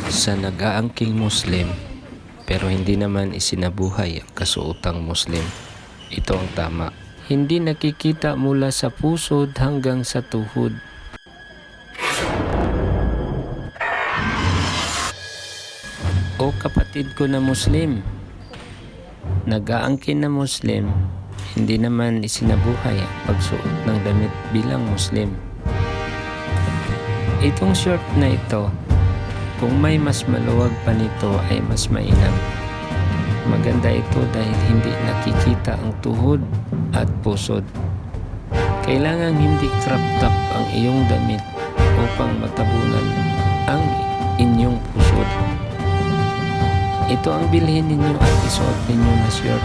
Sa nag-aangking Muslim pero hindi naman isinabuhay ang kasuotang Muslim. Ito ang tama. Hindi nakikita mula sa pusod hanggang sa tuhod. O kapatid ko na Muslim, nag-aangkin na Muslim, hindi naman isinabuhay ang pagsuot ng damit bilang Muslim. Itong short na ito, kung may mas maluwag pa nito ay mas mainam. Maganda ito dahil hindi nakikita ang tuhod at pusod. Kailangan hindi crop top ang iyong damit upang matabunan ang inyong pusod. Ito ang bilhin ninyo at isuot ninyo na shirt.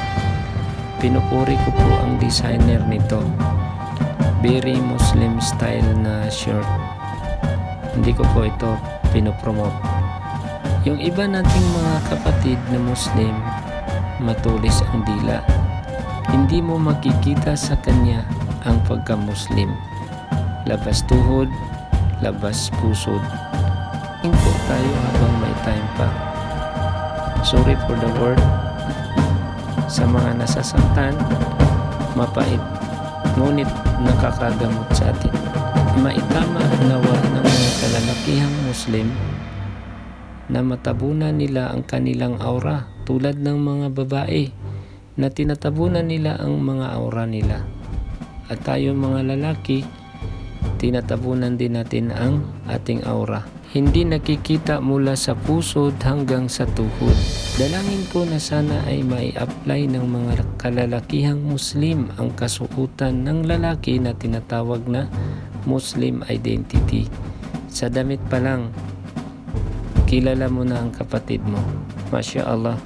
Pinupuri ko po ang designer nito. Very Muslim style na shirt. Hindi ko po ito pinopromote. Yung iba nating mga kapatid na Muslim, matulis ang dila. Hindi mo makikita sa kanya ang pagka-Muslim. Labas tuhod, labas pusod. Hinto tayo habang may time pa. Sorry for the word. Sa mga nasasaktan, mapait, ngunit nakakagamot sa atin. Maitama nawa ng mga kalalakihang Muslim na matabunan nila ang kanilang aura tulad ng mga babae na tinatabunan nila ang mga aura nila. At tayo mga lalaki, tinatabunan din natin ang ating aura. Hindi nakikita mula sa pusod hanggang sa tuhod. Dalangin ko na sana ay mai-apply ng mga kalalakihang Muslim ang kasuotan ng lalaki na tinatawag na Muslim identity. Sa damit pa lang, kilala mo na ang kapatid mo. Masya Allah.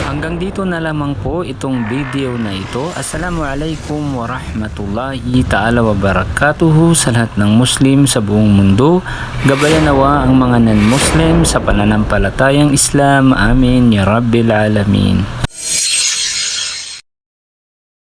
Hanggang dito na lamang po itong video na ito. Assalamualaikum warahmatullahi ta'ala wabarakatuhu sa lahat ng Muslim sa buong mundo. Gabayan nawa ang mga non-Muslim sa pananampalatayang Islam. Amin ya Rabbil Alamin.